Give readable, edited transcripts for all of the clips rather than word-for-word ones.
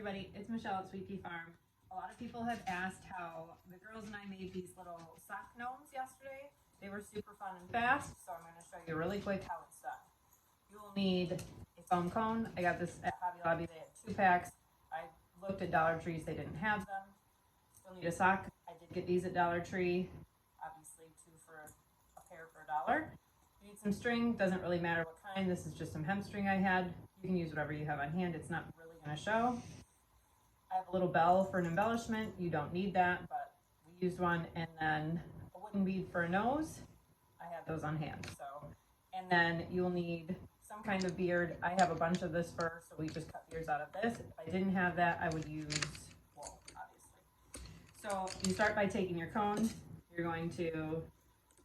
everybody, it's Michelle at Sweet Pea Farm. A lot of people have asked how the girls and I made these little sock gnomes yesterday. They were super fun and fast, so I'm going to show you really quick how it's done. You will need a foam cone. I got this at Hobby Lobby. They had 2 packs. I looked at Dollar Trees. They didn't have them. Still need a sock. I did get these at Dollar Tree. Obviously 2 for a pair for $1. You need some string. Doesn't really matter what kind. This is just some hemp string I had. You can use whatever you have on hand. It's not really going to show. I have a little bell for an embellishment. You don't need that, but we used one. And then a wooden bead for a nose. I had those on hand. So, and then you'll need some kind of beard. I have a bunch of this fur, so we just cut beards out of this. If I didn't have that, I would use wool, obviously. So you start by taking your cone. You're going to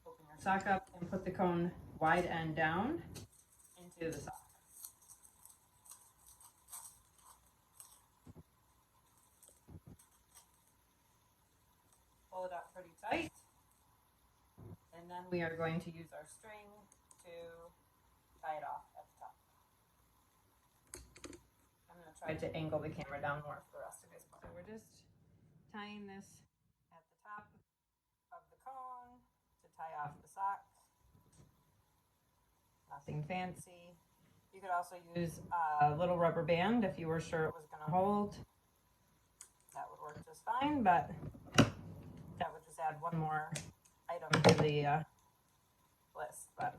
open your sock up and put the cone wide end down into the sock. Pull it up pretty tight, and then we are going to use our string to tie it off at the top. I'm going to try to angle the camera down more for the rest of this part. So we're just tying this at the top of the cone to tie off the sock. Nothing fancy. You could also use a little rubber band if you were sure it was going to hold. That would work just fine, but that would just add one more item to the list. But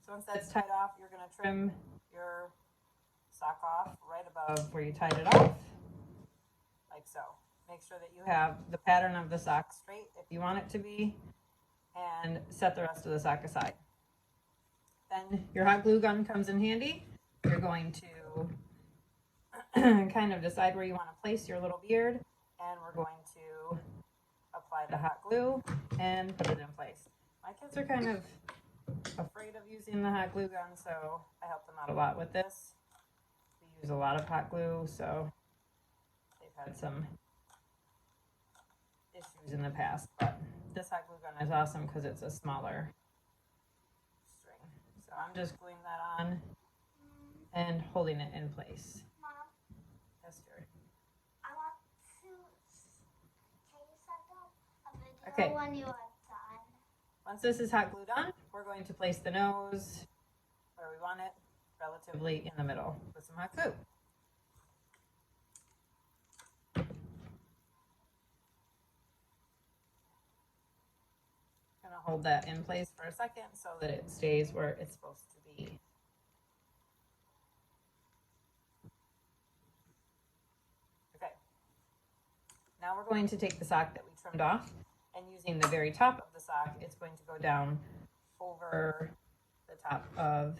so once that's tied off, you're going to trim your sock off right above where you tied it off, like so. Make sure that you have the pattern of the sock straight if you want it to be, and set the rest of the sock aside. Then your hot glue gun comes in handy. You're going to kind of decide where you want to place your little beard, and we're going to apply the hot glue and put it in place. My kids are kind of afraid of using the hot glue gun, so I help them out a lot with this. We use a lot of hot glue, so they've had some issues in the past, but this hot glue gun is awesome because it's a smaller string. So I'm just gluing that on and holding it in place. Mom, Yes, dear. I want to. Can you set up a video Okay. when you are done? Once this is hot glued on, we're going to place the nose where we want it, relatively in the middle with some hot glue. Gonna hold that in place for a second so that it stays where it's supposed to be. Okay. Now we're going to take the sock that we trimmed off, and using the very top of the sock, it's going to go down over the top of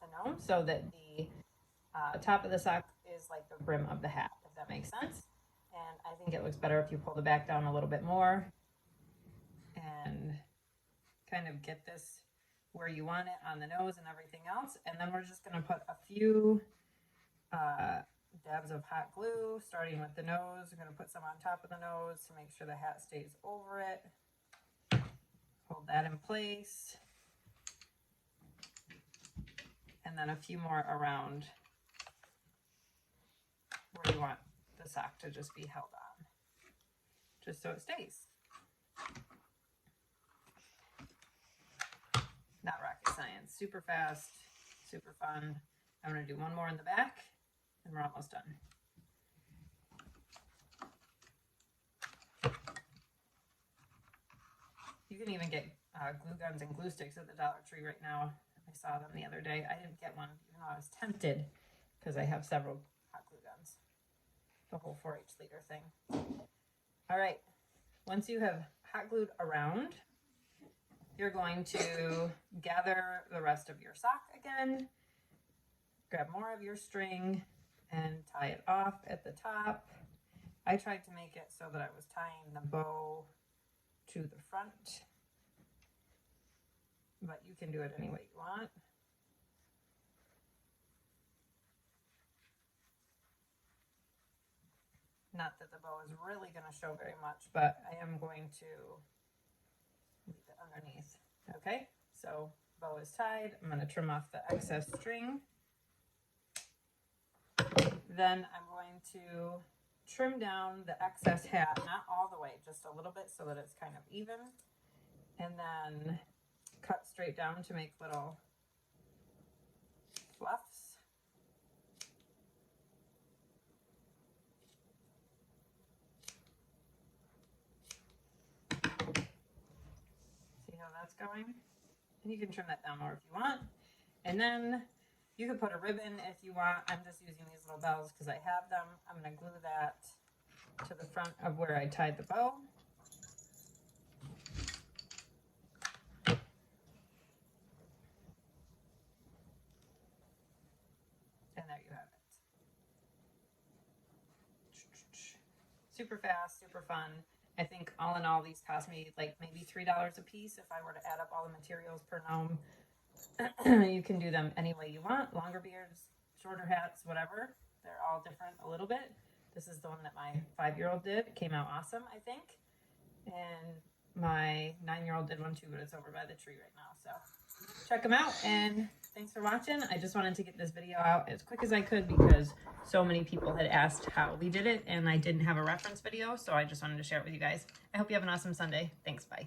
the gnome so that the top of the sock is like the brim of the hat, if that makes sense. And I think it looks better if you pull the back down a little bit more and kind of get this where you want it on the nose and everything else. And then we're just going to put a few dabs of hot glue, starting with the nose. We're going to put some on top of the nose to make sure the hat stays over it. Hold that in place. And then a few more around where you want the sock to just be held on, just so it stays. Not rocket science, super fast, super fun. I'm going to do one more in the back and we're almost done. You can even get glue guns and glue sticks at the Dollar Tree right now. I saw them the other day. I didn't get one, even though I was tempted because I have several hot glue guns. The whole 4-H liter thing. All right, once you have hot glued around, you're going to gather the rest of your sock again, grab more of your string and tie it off at the top. I tried to make it so that I was tying the bow to the front, but you can do it any way you want. Not that the bow is really going to show very much, but I am going to leave it underneath. Okay, so bow is tied. I'm going to trim off the excess string. then I'm going to trim down the excess hat, not all the way, just a little bit so that it's kind of even. And then cut straight down to make little fluffs. See how that's going? And you can trim that down more if you want. And then you could put a ribbon if you want. I'm just using these little bells because I have them. I'm going to glue that to the front of where I tied the bow. And there you have it. Super fast, super fun. I think all in all, these cost me like maybe $3 a piece if I were to add up all the materials per gnome. You can do them any way you want. Longer beards, shorter hats, whatever. They're all different a little bit. This is the one that my 5-year-old did. It came out awesome, I think. And my 9-year-old did one too, but it's over by the tree right now. So check them out, and thanks for watching. I just wanted to get this video out as quick as I could because so many people had asked how we did it, and I didn't have a reference video, so I just wanted to share it with you guys. I hope you have an awesome Sunday. Thanks, bye.